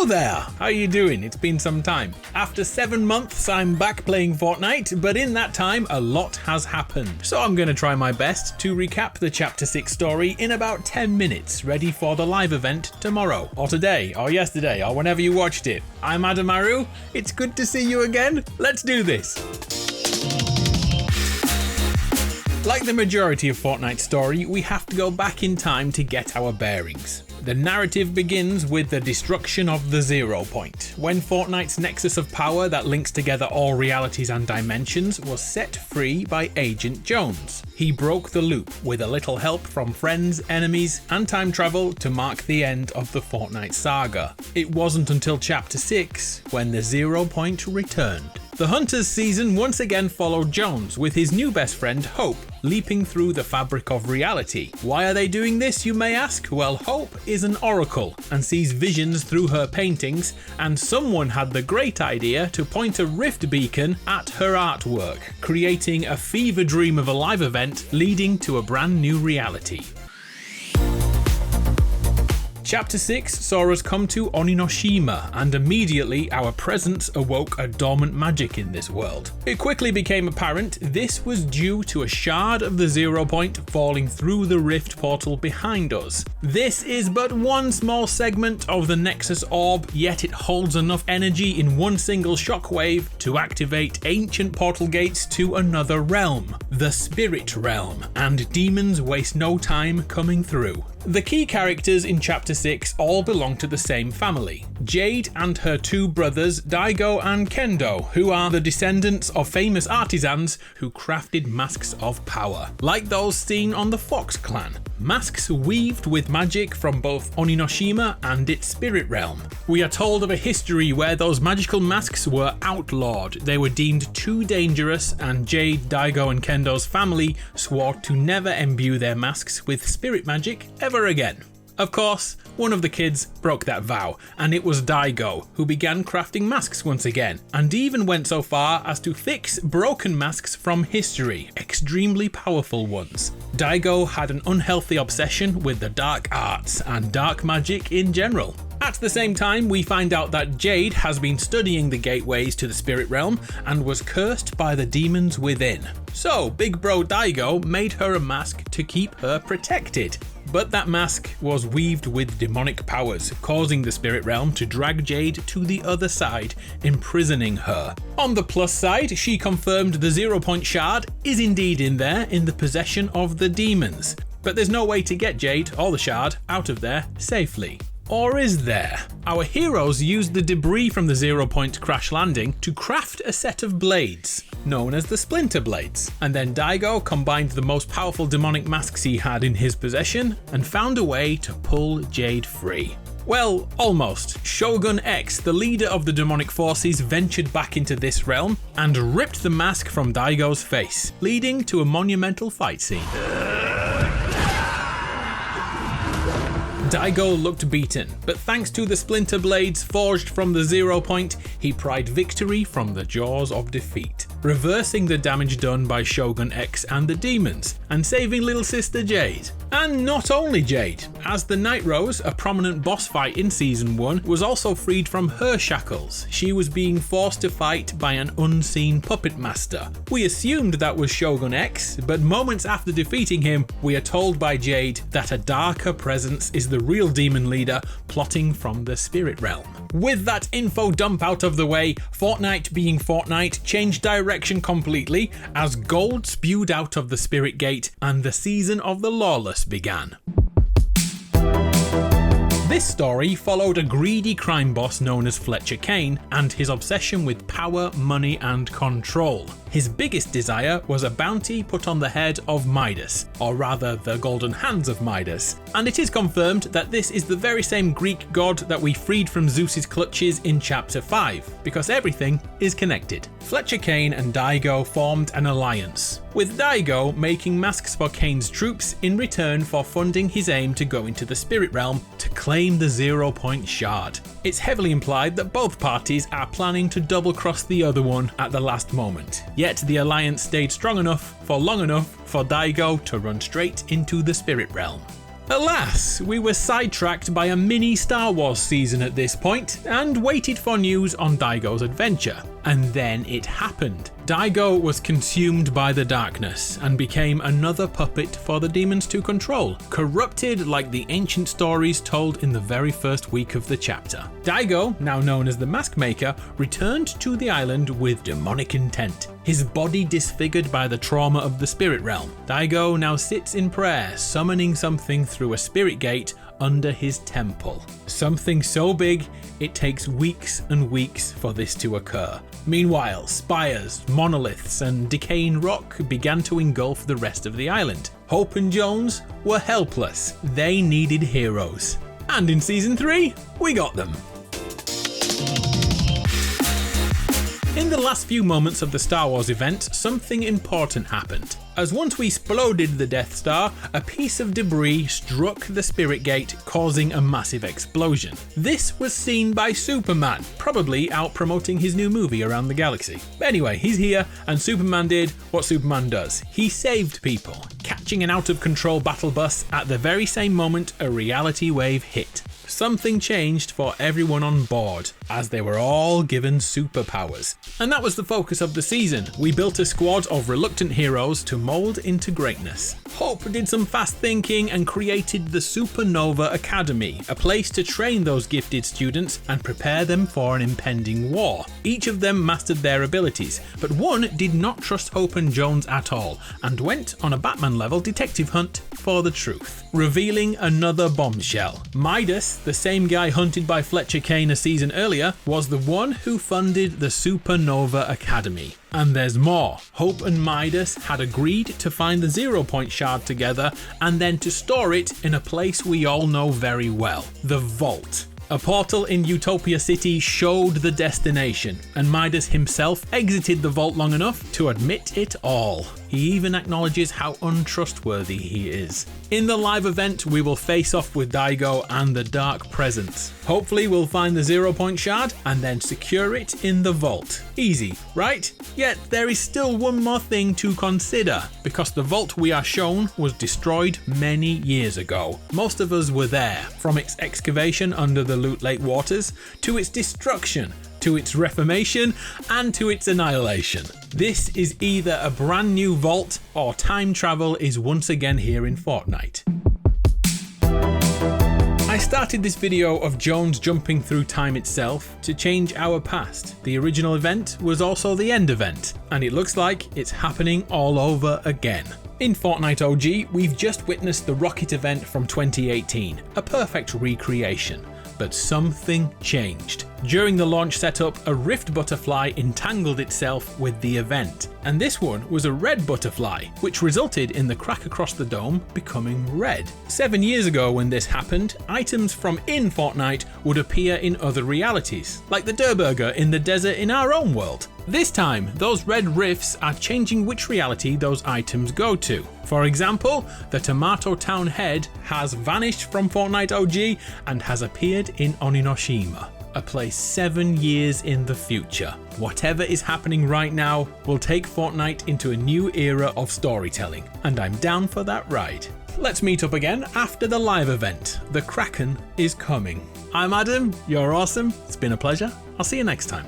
there! How are you doing? It's been some time. After 7 months, I'm back playing Fortnite, but in that time, a lot has happened. So I'm gonna try my best to recap the Chapter 6 story in about 10 minutes, ready for the live event tomorrow, or today, or yesterday, or whenever you watched it. I'm ADAMARU. It's good to see you again. Let's do this. Like the majority of Fortnite's story, we have to go back in time to get our bearings. The narrative begins with the destruction of the 0 point, when Fortnite's nexus of power that links together all realities and dimensions was set free by Agent Jones. He broke the loop with a little help from friends, enemies, and time travel to mark the end of the Fortnite saga. It wasn't until Chapter 6 when the 0 point returned. The Hunters season once again followed Jones with his new best friend Hope, leaping through the fabric of reality. Why are they doing this, you may ask? Well, Hope is an oracle and sees visions through her paintings, and someone had the great idea to point a rift beacon at her artwork, creating a fever dream of a live event leading to a brand new reality. Chapter 6 saw us come to Oninoshima, and immediately our presence awoke a dormant magic in this world. It quickly became apparent this was due to a shard of the 0 point falling through the rift portal behind us. This is but one small segment of the Nexus Orb, yet it holds enough energy in one single shockwave to activate ancient portal gates to another realm, the Spirit Realm, and demons waste no time coming through. The key characters in Chapter 6 all belong to the same family, Jade and her two brothers Daigo and Kendo, who are the descendants of famous artisans who crafted masks of power, like those seen on the Fox clan. Masks weaved with magic from both Oninoshima and its spirit realm. We are told of a history where those magical masks were outlawed. They were deemed too dangerous, and Jade, Daigo and Kendo's family swore to never imbue their masks with spirit magic ever again. Of course, one of the kids broke that vow, and it was Daigo, who began crafting masks once again, and even went so far as to fix broken masks from history, extremely powerful ones. Daigo had an unhealthy obsession with the dark arts and dark magic in general. At the same time, we find out that Jade has been studying the gateways to the spirit realm and was cursed by the demons within. So, big bro Daigo made her a mask to keep her protected. But that mask was weaved with demonic powers, causing the spirit realm to drag Jade to the other side, imprisoning her. On the plus side, she confirmed the 0 point shard is indeed in there in the possession of the demons. But there's no way to get Jade or the shard out of there safely. Or is there? Our heroes used the debris from the 0 point crash landing to craft a set of blades, known as the Splinter Blades, and then Daigo combined the most powerful demonic masks he had in his possession and found a way to pull Jade free. Well, almost. Shogun X, the leader of the demonic forces, ventured back into this realm and ripped the mask from Daigo's face, leading to a monumental fight scene. Daigo looked beaten, but thanks to the splinter blades forged from the 0 point, he pried victory from the jaws of defeat, reversing the damage done by Shogun X and the demons, and saving little sister Jade. And not only Jade, as the Night Rose, a prominent boss fight in Season 1, was also freed from her shackles. She was being forced to fight by an unseen puppet master. We assumed that was Shogun X, but moments after defeating him, we are told by Jade that a darker presence is the real demon leader plotting from the spirit realm. With that info dump out of the way, Fortnite being Fortnite changed direction completely as gold spewed out of the spirit gate and the season of the Lawless began. This story followed a greedy crime boss known as Fletcher Kane and his obsession with power, money and control. His biggest desire was a bounty put on the head of Midas, or rather the golden hands of Midas, and it is confirmed that this is the very same Greek god that we freed from Zeus's clutches in Chapter 5, because everything is connected. Fletcher Kane and Daigo formed an alliance, with Daigo making masks for Kane's troops in return for funding his aim to go into the spirit realm to claim the 0 point shard. It's heavily implied that both parties are planning to double cross the other one at the last moment. Yet the alliance stayed strong enough for long enough for Daigo to run straight into the spirit realm. Alas, we were sidetracked by a mini Star Wars season at this point and waited for news on Daigo's adventure. And then it happened. Daigo was consumed by the darkness and became another puppet for the demons to control, corrupted like the ancient stories told in the very first week of the chapter. Daigo, now known as the Mask Maker, returned to the island with demonic intent, his body disfigured by the trauma of the spirit realm. Daigo now sits in prayer, summoning something through a spirit gate under his temple. Something so big, it takes weeks and weeks for this to occur. Meanwhile, spires, monoliths, and decaying rock began to engulf the rest of the island. Hope and Jones were helpless. They needed heroes. And in Season 3, we got them. In the last few moments of the Star Wars event, something important happened. As once we exploded the Death Star, a piece of debris struck the Spirit Gate, causing a massive explosion. This was seen by Superman, probably out promoting his new movie around the galaxy. Anyway, he's here, and Superman did what Superman does. He saved people, catching an out-of-control battle bus at the very same moment a reality wave hit. Something changed for everyone on board, as they were all given superpowers. And that was the focus of the season. We built a squad of reluctant heroes to mold into greatness. Hope did some fast thinking and created the Supernova Academy, a place to train those gifted students and prepare them for an impending war. Each of them mastered their abilities, but one did not trust Hope and Jones at all, and went on a Batman-level detective hunt for the truth, revealing another bombshell. Midas, the same guy hunted by Fletcher Kane a season earlier, was the one who funded the Supernova Academy. And there's more. Hope and Midas had agreed to find the 0 Point shard together and then to store it in a place we all know very well, the Vault. A portal in Utopia City showed the destination, and Midas himself exited the vault long enough to admit it all. He even acknowledges how untrustworthy he is. In the live event, we will face off with Daigo and the Dark Presence. Hopefully we'll find the 0 Point shard and then secure it in the vault. Easy, right? Yet there is still one more thing to consider, because the vault we are shown was destroyed many years ago. Most of us were there, from its excavation under the Loot Lake waters, to its destruction, to its reformation, and to its annihilation. This is either a brand new vault, or time travel is once again here in Fortnite. I started this video of Jones jumping through time itself to change our past. The original event was also the end event, and it looks like it's happening all over again. In Fortnite OG, we've just witnessed the rocket event from 2018, a perfect recreation. But something changed. During the launch setup, a rift butterfly entangled itself with the event, and this one was a red butterfly, which resulted in the crack across the dome becoming red. 7 years ago when this happened, items from in Fortnite would appear in other realities, like the Durburger in the desert in our own world. This time, those red rifts are changing which reality those items go to. For example, the Tomato Town head has vanished from Fortnite OG and has appeared in Oninoshima, a place 7 years in the future. Whatever is happening right now will take Fortnite into a new era of storytelling, and I'm down for that ride. Let's meet up again after the live event. The Kraken is coming. I'm Adam, you're awesome, it's been a pleasure, I'll see you next time.